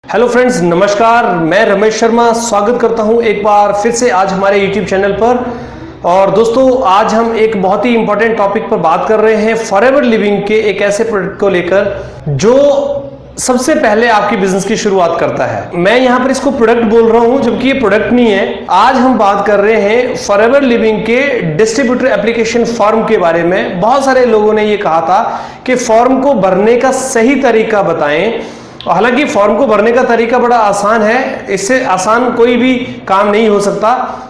Hello friends, नमस्कार। मैं रमेश शर्मा स्वागत करता हूं एक बार फिर से आज हमारे यूट्यूब चैनल पर। और दोस्तों, आज हम एक बहुत ही इंपॉर्टेंट टॉपिक पर बात कर रहे हैं फॉरएवर लिविंग के एक ऐसे प्रोडक्ट को लेकर जो सबसे पहले आपकी बिजनेस की शुरुआत करता है। मैं यहां पर इसको प्रोडक्ट बोल रहा हूं जबकि ये प्रोडक्ट नहीं है। आज हम बात कर रहे हैं फॉरएवर लिविंग के डिस्ट्रीब्यूटर एप्लीकेशन फॉर्म के बारे में। बहुत सारे लोगों ने ये कहा था कि फॉर्म को भरने का सही तरीका बताएं। हालांकि फॉर्म को भरने का तरीका बड़ा आसान है, इससे आसान कोई भी काम नहीं हो सकता,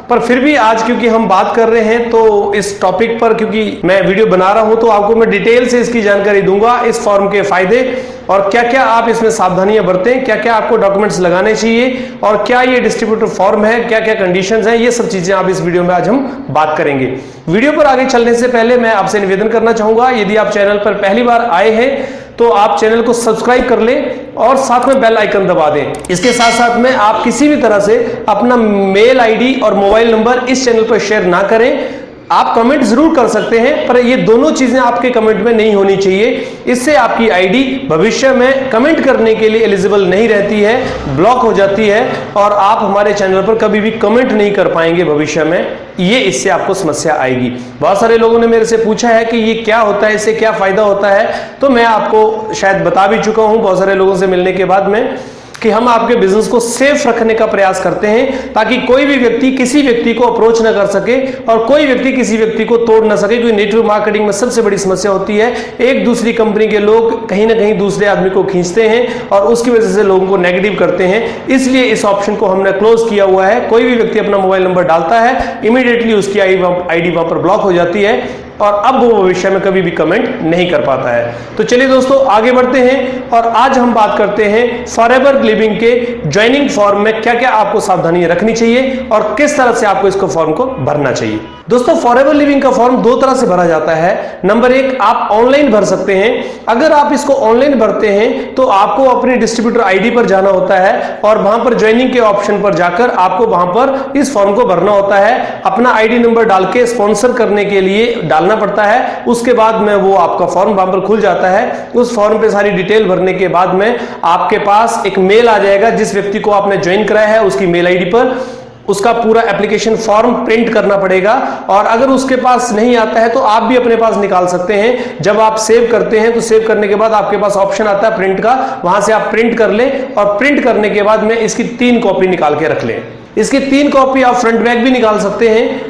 पर फिर भी आज क्योंकि हम बात कर रहे हैं तो इस टॉपिक पर क्योंकि मैं वीडियो बना रहा हूं तो आपको मैं डिटेल से इसकी जानकारी दूंगा, इस फॉर्म के फायदे और क्या क्या आप इसमें सावधानियां बरतें, क्या क्या आपको डॉक्यूमेंट्स लगाने चाहिए और क्या ये डिस्ट्रीब्यूटर फॉर्म है, क्या क्या कंडीशंस हैं, ये सब चीजें आप इस वीडियो में आज हम बात करेंगे। वीडियो पर आगे चलने से पहले मैं आपसे निवेदन करना चाहूंगा, यदि आप चैनल पर पहली बार आए हैं तो आप चैनल को सब्सक्राइब कर लें और साथ में बेल आइकन दबा दें। इसके साथ साथ में आप किसी भी तरह से अपना मेल आईडी और मोबाइल नंबर इस चैनल पर शेयर ना करें। आप कमेंट जरूर कर सकते हैं, पर ये दोनों चीजें आपके कमेंट में नहीं होनी चाहिए। इससे आपकी आईडी भविष्य में कमेंट करने के लिए एलिजिबल नहीं रहती है, ब्लॉक हो जाती है और आप हमारे चैनल पर कभी भी कमेंट नहीं कर पाएंगे भविष्य में। ये इससे आपको समस्या आएगी। बहुत सारे लोगों ने मेरे से पूछा है कि ये क्या होता है, इससे क्या फायदा होता है, तो मैं आपको शायद बता भी चुका हूं बहुत सारे लोगों से मिलने के बाद में कि हम आपके बिजनेस को सेफ रखने का प्रयास करते हैं ताकि कोई भी व्यक्ति किसी व्यक्ति को अप्रोच ना कर सके और कोई व्यक्ति किसी व्यक्ति को तोड़ ना सके। क्योंकि नेटवर्क मार्केटिंग में सबसे बड़ी समस्या होती है, एक दूसरी कंपनी के लोग कहीं ना कहीं दूसरे आदमी को खींचते हैं और उसकी वजह से लोगों को नेगेटिव करते हैं। इसलिए इस ऑप्शन को हमने क्लोज किया हुआ है। कोई भी व्यक्ति अपना मोबाइल नंबर डालता है, इमीडिएटली उसकी आईडी वहां पर ब्लॉक हो जाती है और अब वो भविष्य में कभी भी कमेंट नहीं कर पाता है। तो चलिए दोस्तों, आगे बढ़ते हैं और आज हम बात करते हैं फॉरएवर लिविंग के ज्वाइनिंग फॉर्म में क्या क्या आपको सावधानियां रखनी चाहिए और किस तरह से आपको इसको फॉर्म को भरना चाहिए। दोस्तों, फॉरएवर लिविंग का फॉर्म दो तरह से भरा जाता है। नंबर एक, आप ऑनलाइन भर सकते हैं। अगर आप इसको ऑनलाइन भरते हैं तो आपको अपनी डिस्ट्रीब्यूटर आईडी पर जाना होता है और वहां पर ज्वाइनिंग के ऑप्शन पर जाकर आपको वहां पर इस फॉर्म को भरना होता है। अपना आईडी नंबर डाल के स्पॉन्सर करने के लिए डालना पड़ता है। उसके बाद में वो आपका फॉर्म वहां पर खुल जाता है। उस फॉर्म पे सारी डिटेल भरने के बाद में आपके पास एक मेल आ जाएगा। जिस व्यक्ति को आपने ज्वाइन कराया है उसकी मेल आईडी पर उसका पूरा एप्लीकेशन फॉर्म प्रिंट करना पड़ेगा और अगर उसके पास नहीं आता है तो आप भी अपने पास निकाल सकते हैं। जब आप सेव करते हैं तो सेव करने के बाद आपके पास ऑप्शन आता है प्रिंट का, वहां से आप प्रिंट कर लें और प्रिंट करने के बाद में इसकी 3 कॉपी निकाल के रख लें। इसकी 3 कॉपी आप फ्रंट बैक भी निकाल सकते हैं।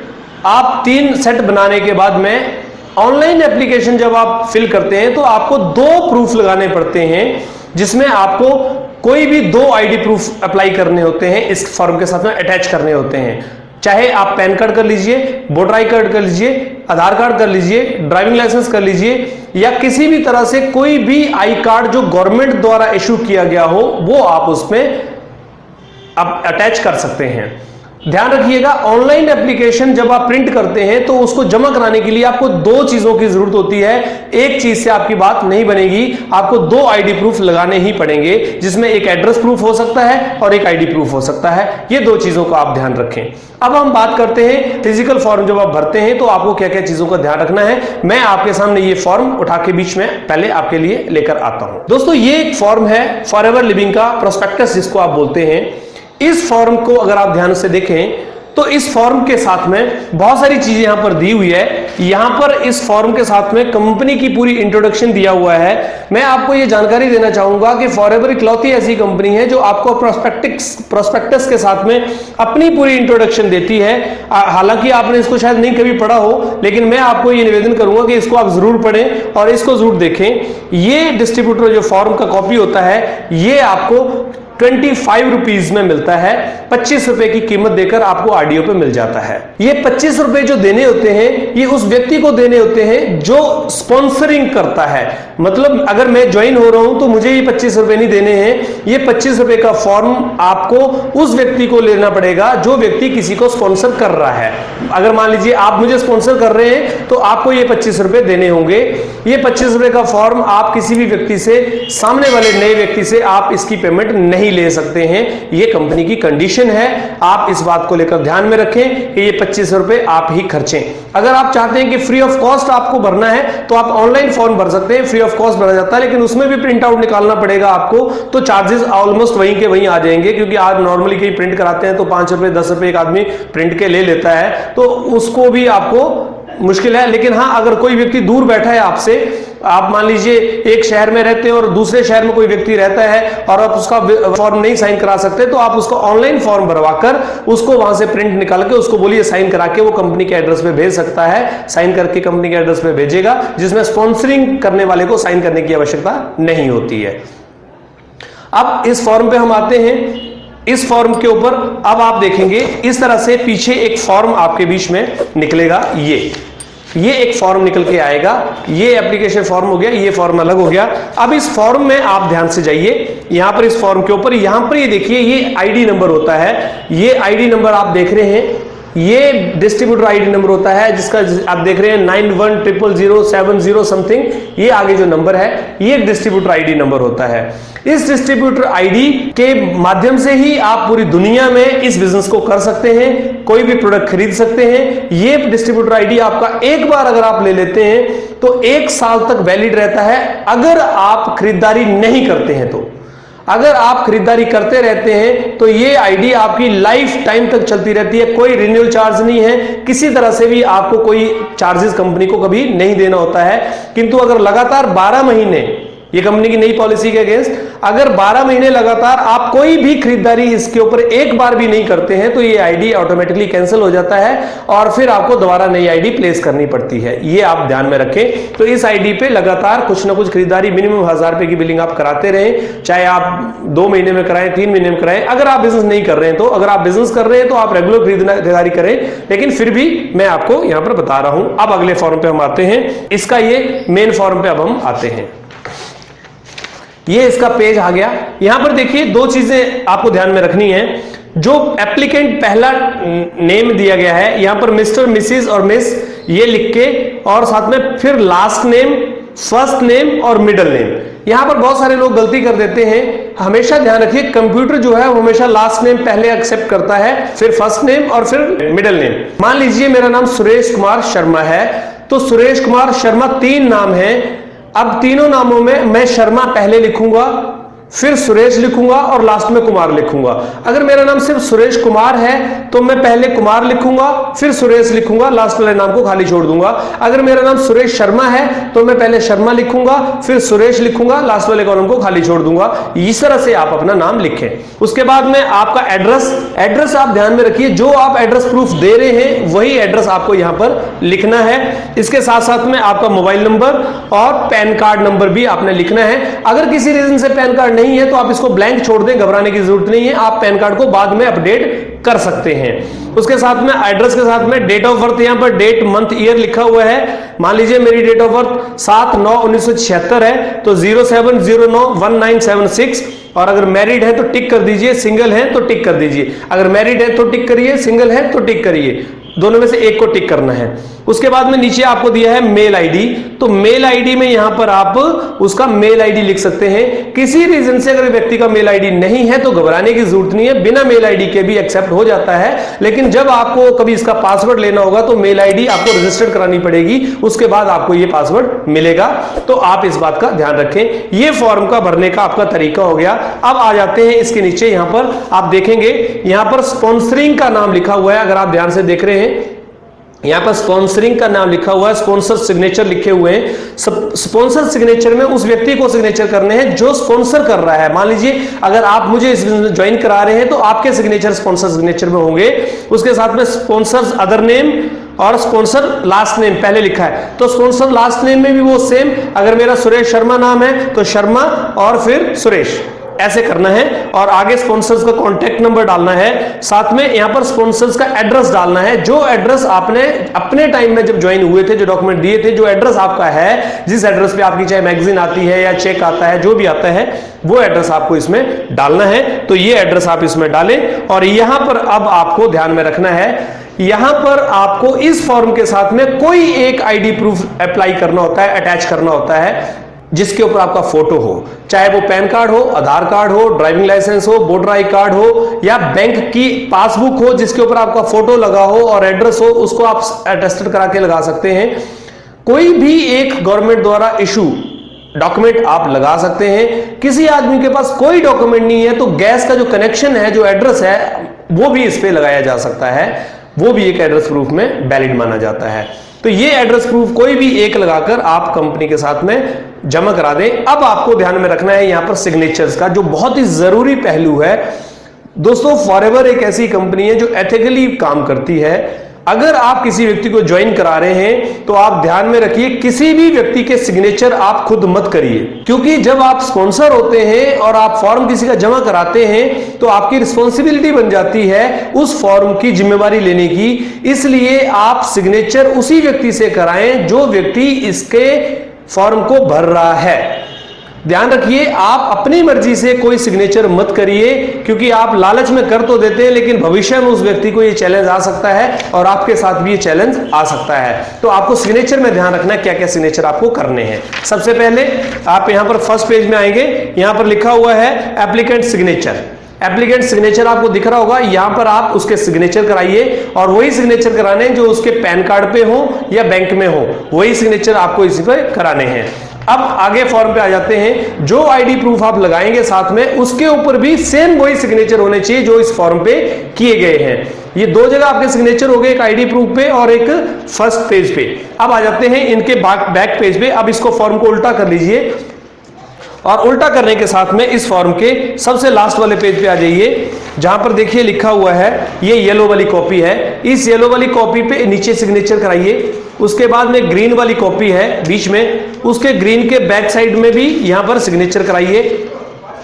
आप 3 सेट बनाने के बाद में ऑनलाइन एप्लीकेशन जब आप फिल करते हैं तो आपको 2 प्रूफ लगाने पड़ते हैं, जिसमें आपको कोई भी 2 आईडी प्रूफ अप्लाई करने होते हैं, इस फॉर्म के साथ में अटैच करने होते हैं। चाहे आप पैन कार्ड कर लीजिए, वोटर आई कार्ड कर लीजिए, आधार कार्ड कर लीजिए, ड्राइविंग लाइसेंस कर लीजिए या किसी भी तरह से कोई भी आई कार्ड जो गवर्नमेंट द्वारा इशू किया गया हो वो आप उसमें आप अटैच कर सकते हैं। ध्यान रखिएगा, ऑनलाइन एप्लीकेशन जब आप प्रिंट करते हैं तो उसको जमा कराने के लिए आपको 2 चीजों की जरूरत होती है। एक चीज से आपकी बात नहीं बनेगी, आपको 2 आईडी प्रूफ लगाने ही पड़ेंगे, जिसमें एक एड्रेस प्रूफ हो सकता है और एक आईडी प्रूफ हो सकता है। ये 2 चीजों का आप ध्यान रखें। अब हम बात करते हैं फिजिकल फॉर्म जब आप भरते हैं तो आपको क्या क्या चीजों का ध्यान रखना है। मैं आपके सामने ये फॉर्म उठा के बीच में पहले आपके लिए लेकर आता हूं। दोस्तों, ये एक फॉर्म है फॉरएवर लिविंग का, प्रोस्पेक्टस जिसको आप बोलते हैं। इस फॉर्म को अगर आप ध्यान से देखें तो इस फॉर्म के साथ में बहुत सारी चीजें यहां पर दी हुई है। यहां पर इस फॉर्म के साथ में कंपनी की पूरी इंट्रोडक्शन दिया हुआ है। मैं आपको यह जानकारी देना चाहूंगा कि फॉरएवर इकलौती ऐसी कंपनी है जो आपको प्रोस्पेक्टस के साथ में अपनी पूरी इंट्रोडक्शन देती है। हालांकि आपने इसको शायद नहीं कभी पढ़ा हो, लेकिन मैं आपको यह निवेदन करूंगा कि इसको आप जरूर पढ़ें और इसको जरूर देखें। ये डिस्ट्रीब्यूटर जो फॉर्म का कॉपी होता है ये आपको 25 रुपीज में मिलता है। 25 रुपए की कीमत देकर आपको आरडीओ पे मिल जाता है। ये 25 रुपए जो देने होते हैं ये उस व्यक्ति को देने होते हैं जो स्पॉन्सरिंग करता है। मतलब अगर मैं ज्वाइन हो रहा हूं तो मुझे ये 25 रुपए नहीं देने हैं। ये 25 रुपए का फॉर्म आपको उस व्यक्ति को लेना पड़ेगा जो व्यक्ति किसी को स्पॉन्सर कर रहा है। अगर मान लीजिए आप मुझे स्पॉन्सर कर रहे हैं तो आपको ये 25 रुपए देने होंगे। ये 25 रुपए का फॉर्म आप किसी भी व्यक्ति से, सामने वाले नए व्यक्ति से आप इसकी पेमेंट नहीं नहीं ले सकते हैं। ये कंपनी की कंडीशन है, आप इस बात को लेकर ध्यान में रखें कि ये 25 रुपए आप ही खर्चें। अगर आप चाहते हैं कि फ्री ऑफ कॉस्ट आपको भरना है तो आप ऑनलाइन फॉर्म भर सकते हैं, फ्री ऑफ कॉस्ट भरा जाता है, लेकिन उसमें भी प्रिंट आउट निकालना पड़ेगा आपको, तो चार्जेस ऑलमोस्ट वहीं के वहीं आ जाएंगे, क्योंकि आज नॉर्मली कहीं प्रिंट कराते हैं तो 5 रुपए 10 रुपए एक आदमी प्रिंट के ले लेता है, तो उसको भी आपको मुश्किल है। लेकिन हाँ, अगर कोई व्यक्ति दूर बैठा है आपसे, आप मान लीजिए एक शहर में रहते हैं और दूसरे शहर में कोई व्यक्ति रहता है और आप उसका फॉर्म नहीं साइन करा सकते, तो आप उसको ऑनलाइन फॉर्म भरवाकर उसको वहां से प्रिंट निकाल के उसको बोलिए साइन करा के वो कंपनी के एड्रेस पे भेज सकता है। साइन करके कंपनी के एड्रेस पे भेजेगा, जिसमें स्पॉन्सरिंग करने वाले को साइन करने की आवश्यकता नहीं होती है। अब इस फॉर्म पे हम आते हैं। इस फॉर्म के ऊपर अब आप देखेंगे इस तरह से पीछे एक फॉर्म आपके बीच में निकलेगा। ये एक फॉर्म निकल के आएगा, ये एप्लीकेशन फॉर्म हो गया, ये फॉर्म अलग हो गया। अब इस फॉर्म में आप ध्यान से जाइए, यहां पर इस फॉर्म के ऊपर यहां पर ये देखिए, ये आईडी नंबर होता है। ये आईडी नंबर आप देख रहे हैं, ये डिस्ट्रीब्यूटर आईडी नंबर होता है, जिसका आप देख रहे हैं 910007 समथिंग, ये आगे जो नंबर है ये डिस्ट्रीब्यूटर आईडी नंबर होता है। इस डिस्ट्रीब्यूटर आईडी के माध्यम से ही आप पूरी दुनिया में इस बिजनेस को कर सकते हैं, कोई भी प्रोडक्ट खरीद सकते हैं। ये डिस्ट्रीब्यूटर आईडी आपका एक बार अगर आप ले लेते हैं तो 1 साल तक वैलिड रहता है, अगर आप खरीदारी नहीं करते हैं तो। अगर आप खरीदारी करते रहते हैं तो ये आईडी आपकी लाइफ टाइम तक चलती रहती है, कोई रिन्यूअल चार्ज नहीं है, किसी तरह से भी आपको कोई चार्जेस कंपनी को कभी नहीं देना होता है। किंतु अगर लगातार 12 महीने, ये कंपनी की नई पॉलिसी के अगेंस्ट, अगर 12 महीने लगातार आप कोई भी खरीदारी इसके ऊपर एक बार भी नहीं करते हैं तो ये आईडी ऑटोमेटिकली कैंसिल हो जाता है और फिर आपको दोबारा नई आईडी प्लेस करनी पड़ती है। ये आप ध्यान में रखें। तो इस आईडी पे लगातार कुछ ना कुछ खरीदारी, मिनिमम 1000 रुपए की बिलिंग आप कराते रहें, चाहे आप 2 महीने में कराएं, 3 महीने में कराएं। अगर आप बिजनेस नहीं कर रहे हैं तो, अगर आप बिजनेस कर रहे हैं तो आप रेगुलर खरीदारी करें, लेकिन फिर भी मैं आपको यहां पर बता रहा हूं। अब अगले फॉर्म पे हम आते हैं, इसका ये मेन फॉर्म पे अब हम आते हैं। ये इसका पेज आ गया। यहां पर देखिए 2 चीजें आपको ध्यान में रखनी है। जो एप्लीकेंट पहला नेम दिया गया है, यहां पर मिस्टर, मिसिस और मिस ये लिख के, और साथ में फिर लास्ट नेम, फर्स्ट नेम और मिडिल नेम। यहां पर बहुत सारे लोग गलती कर देते हैं। हमेशा ध्यान रखिए, कंप्यूटर जो है वो हमेशा लास्ट नेम पहले एक्सेप्ट करता है, फिर फर्स्ट नेम और फिर मिडिल नेम। मान लीजिए मेरा नाम सुरेश कुमार शर्मा है, तो सुरेश कुमार शर्मा 3 नाम है। अब तीनों नामों में मैं शर्मा पहले लिखूंगा, फिर सुरेश लिखूंगा और लास्ट में कुमार लिखूंगा। अगर मेरा नाम सिर्फ सुरेश कुमार है तो मैं पहले कुमार लिखूंगा, फिर सुरेश लिखूंगा, लास्ट वाले नाम को खाली छोड़ दूंगा। अगर मेरा नाम सुरेश शर्मा है तो मैं पहले शर्मा लिखूंगा, फिर सुरेश लिखूंगा, लास्ट वाले कॉलम को खाली छोड़ दूंगा। इस तरह से आप अपना नाम लिखें। उसके बाद में आपका एड्रेस आप ध्यान में रखिए, जो आप एड्रेस प्रूफ दे रहे हैं वही एड्रेस आपको यहां पर लिखना है। इसके साथ साथ में आपका मोबाइल नंबर और पैन कार्ड नंबर भी आपने लिखना है। अगर किसी रीजन से पैन कार्ड नहीं है तो आप इसको ब्लैंक छोड़ दें, घबराने की जरूरत नहीं है, आप पैन कार्ड को बाद में अपडेट कर सकते हैं। उसके साथ में एड्रेस के साथ में डेट ऑफ बर्थ, यहां पर डेट, मंथ, ईयर लिखा हुआ है। मान लीजिए मेरी डेट ऑफ बर्थ 7/9/1976 है तो 07091976। और अगर मैरिड है तो टिक कर दीजिए, सिंगल है तो टिक कर दीजिए। अगर मैरिड है तो टिक करिए, सिंगल है तो टिक करिए, दोनों में से एक को टिक करना है। उसके बाद में नीचे आपको दिया है मेल आईडी, तो मेल आईडी में यहां पर आप उसका मेल आईडी लिख सकते हैं। किसी रीजन से अगर व्यक्ति का मेल आईडी नहीं है तो घबराने की जरूरत नहीं है, बिना मेल आईडी के भी एक्सेप्ट हो जाता है। लेकिन जब आपको कभी इसका पासवर्ड लेना होगा तो मेल आईडी आपको रजिस्टर करानी पड़ेगी, उसके बाद आपको यह पासवर्ड मिलेगा। तो आप इस बात का ध्यान रखें। यह फॉर्म का भरने का आपका तरीका हो गया। अब आ जाते हैं इसके नीचे, यहां पर आप देखेंगे यहां पर स्पॉन्सरिंग का नाम लिखा हुआ है। अगर आप ध्यान से देख रहे हैं यहां पर स्पॉन्सरिंग का नाम लिखा हुआ है, स्पॉन्सर सिग्नेचर लिखे हुए हैं। स्पॉन्सर सिग्नेचर में उस व्यक्ति को सिग्नेचर करने हैं जो स्पॉन्सर कर रहा है। मान लीजिए अगर आप मुझे इस बिजनेस में ज्वाइन करा रहे हैं तो आपके सिग्नेचर स्पॉन्सर सिग्नेचर में होंगे। उसके साथ में स्पॉन्सर अदर नेम और स्पॉन्सर लास्ट नेम पहले लिखा है, तो स्पॉन्सर लास्ट नेम में भी वो सेम। अगर मेरा सुरेश शर्मा नाम है तो शर्मा और फिर सुरेश, ऐसे करना है। और आगे स्पॉन्सर्स का कॉन्टैक्ट नंबर डालना है, साथ में यहां पर स्पॉन्सर्स का एड्रेस डालना है। जो एड्रेस आपने अपने टाइम में जब ज्वाइन हुए थे, जो डॉक्यूमेंट दिए थे, जो एड्रेस आपका है, जिस एड्रेस पे आपकी चाहे मैगजीन आती है या चेक आता है, जो भी आता है, वो एड्रेस आपको इसमें डालना है। तो ये एड्रेस आप इसमें डालें। और यहां पर अब आपको ध्यान में रखना है, यहां पर आपको इस फॉर्म के साथ में कोई एक आईडी प्रूफ अप्लाई करना होता है, अटैच करना होता है। जिसके ऊपर आपका फोटो हो, चाहे वो पैन कार्ड हो, आधार कार्ड हो, ड्राइविंग लाइसेंस हो, वोटर आई कार्ड हो या बैंक की पासबुक हो जिसके ऊपर आपका फोटो लगा हो और एड्रेस हो, उसको आप अटेस्टेड करा के लगा सकते हैं। कोई भी एक गवर्नमेंट द्वारा इशू डॉक्यूमेंट आप लगा सकते हैं। किसी आदमी के पास कोई डॉक्यूमेंट नहीं है तो गैस का जो कनेक्शन है, जो एड्रेस है, वो भी इस पे लगाया जा सकता है, वो भी एक एड्रेस प्रूफ में वैलिड माना जाता है। तो ये एड्रेस प्रूफ कोई भी एक लगाकर आप कंपनी के साथ में जमा करा दें। अब आपको ध्यान में रखना है यहां पर सिग्नेचर्स का, जो बहुत ही जरूरी पहलू है। दोस्तों, फॉरएवर एक ऐसी कंपनी है जो एथिकली काम करती है। अगर आप किसी व्यक्ति को ज्वाइन करा रहे हैं तो आप ध्यान में रखिए, किसी भी व्यक्ति के सिग्नेचर आप खुद मत करिए, क्योंकि जब आप स्पॉन्सर होते हैं और आप फॉर्म किसी का जमा कराते हैं तो आपकी रिस्पॉन्सिबिलिटी बन जाती है उस फॉर्म की जिम्मेवारी लेने की। इसलिए आप सिग्नेचर उसी व्यक्ति से कराएं जो व्यक्ति इसके फॉर्म को भर रहा है। ध्यान रखिए, आप अपनी मर्जी से कोई सिग्नेचर मत करिए, क्योंकि आप लालच में कर तो देते हैं लेकिन भविष्य में उस व्यक्ति को ये चैलेंज आ सकता है और आपके साथ भी ये चैलेंज आ सकता है। तो आपको सिग्नेचर में ध्यान रखना है क्या क्या सिग्नेचर आपको करने हैं। सबसे पहले आप यहां पर फर्स्ट पेज में आएंगे, यहां पर लिखा हुआ है एप्लीकेंट सिग्नेचर। एप्लीकेंट सिग्नेचर आपको दिख रहा होगा, यहां पर आप उसके सिग्नेचर कराइए और वही सिग्नेचर कराने जो उसके पैन कार्ड पे हो या बैंक में हो, वही सिग्नेचर आपको इसी पे कराने हैं। अब आगे फॉर्म पे आ जाते हैं। जो आईडी प्रूफ आप लगाएंगे साथ में, उसके ऊपर भी सेम वही सिग्नेचर होने चाहिए जो इस फॉर्म पे किए गए हैं। ये दो जगह आपके सिग्नेचर हो गए, एक आईडी प्रूफ पे और एक फर्स्ट पेज पे। अब आ जाते हैं इनके बैक पेज पे। अब इसको फॉर्म को उल्टा कर लीजिए और उल्टा करने के साथ में इस फॉर्म के सबसे लास्ट वाले पेज पे आ जाइए, जहां पर देखिए लिखा हुआ है, ये येलो वाली कॉपी है। इस येलो वाली कॉपी पे नीचे सिग्नेचर कराइए। उसके बाद में ग्रीन वाली कॉपी है बीच में, उसके ग्रीन के बैक साइड में भी यहां पर सिग्नेचर कराइए।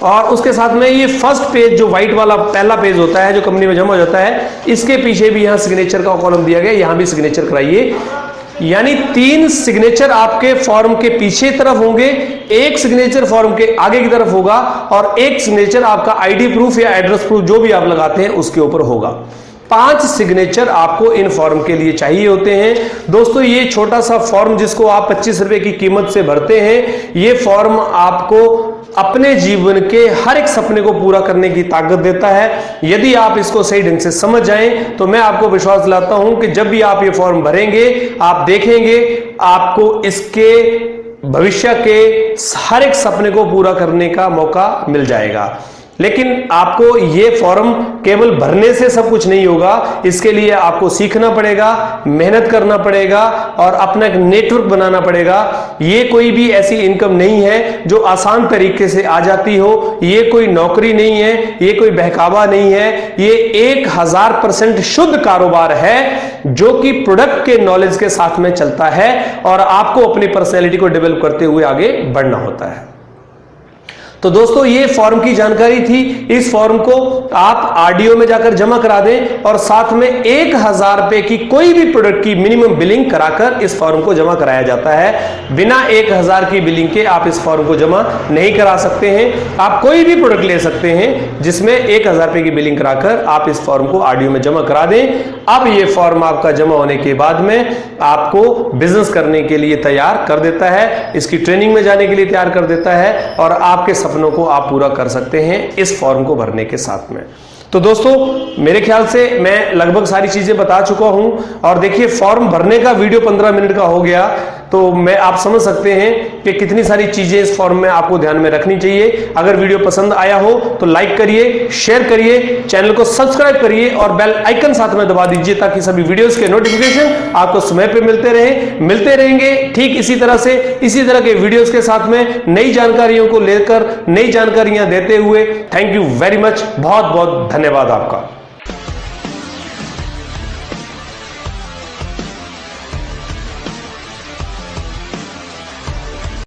और उसके साथ में ये फर्स्ट पेज जो व्हाइट वाला पहला पेज होता है जो कंपनी में जमा हो जाता है, इसके पीछे भी यहां सिग्नेचर का कॉलम दिया गया, यहां भी सिग्नेचर कराइए। यानी 3 सिग्नेचर आपके फॉर्म के पीछे तरफ होंगे, एक सिग्नेचर फॉर्म के आगे की तरफ होगा और एक सिग्नेचर आपका आईडी प्रूफ या एड्रेस प्रूफ जो भी आप लगाते हैं उसके ऊपर होगा। 5 सिग्नेचर आपको इन फॉर्म के लिए चाहिए होते हैं। दोस्तों, ये छोटा सा फॉर्म जिसको आप 25 रुपए की कीमत से भरते हैं, ये फॉर्म आपको अपने जीवन के हर एक सपने को पूरा करने की ताकत देता है। यदि आप इसको सही ढंग से समझ जाएं तो मैं आपको विश्वास दिलाता हूं कि जब भी आप ये फॉर्म भरेंगे, आप देखेंगे आपको इसके भविष्य के हर एक सपने को पूरा करने का मौका मिल जाएगा। लेकिन आपको ये फॉर्म केवल भरने से सब कुछ नहीं होगा, इसके लिए आपको सीखना पड़ेगा, मेहनत करना पड़ेगा और अपना एक नेटवर्क बनाना पड़ेगा। ये कोई भी ऐसी इनकम नहीं है जो आसान तरीके से आ जाती हो, ये कोई नौकरी नहीं है, ये कोई बहकावा नहीं है, ये 1000% शुद्ध कारोबार है जो कि प्रोडक्ट के नॉलेज के साथ में चलता है और आपको अपनी पर्सनैलिटी को डेवलप करते हुए आगे बढ़ना होता है। तो दोस्तों, ये फॉर्म की जानकारी थी। इस फॉर्म को आप आरडीओ में जाकर जमा करा दें और साथ में 1000 रुपए की कोई भी प्रोडक्ट की मिनिमम बिलिंग कराकर इस फॉर्म को जमा कराया जाता है। बिना 1000 की बिलिंग के आप इस फॉर्म को जमा नहीं करा सकते हैं। आप कोई भी प्रोडक्ट ले सकते हैं जिसमें 1000 रुपए की बिलिंग कराकर आप इस फॉर्म को आरडीओ में जमा करा दें। अब ये फॉर्म आपका जमा होने के बाद में आपको बिजनेस करने के लिए तैयार कर देता है, इसकी ट्रेनिंग में जाने के लिए तैयार कर देता है और आपके सपनों को आप पूरा कर सकते हैं इस फॉर्म को भरने के साथ में। तो दोस्तों, मेरे ख्याल से मैं लगभग सारी चीजें बता चुका हूं और देखिए फॉर्म भरने का वीडियो 15 मिनट का हो गया, तो मैं आप समझ सकते हैं कि कितनी सारी चीजें इस फॉर्म में आपको ध्यान में रखनी चाहिए। अगर वीडियो पसंद आया हो तो लाइक करिए, शेयर करिए, चैनल को सब्सक्राइब करिए और बेल आइकन साथ में दबा दीजिए ताकि सभी वीडियोस के नोटिफिकेशन आपको समय पे मिलते रहेंगे। ठीक इसी तरह से इसी तरह के वीडियोस के साथ में नई जानकारियों को लेकर नई जानकारियां देते हुए थैंक यू वेरी मच। बहुत बहुत धन्यवाद आपका।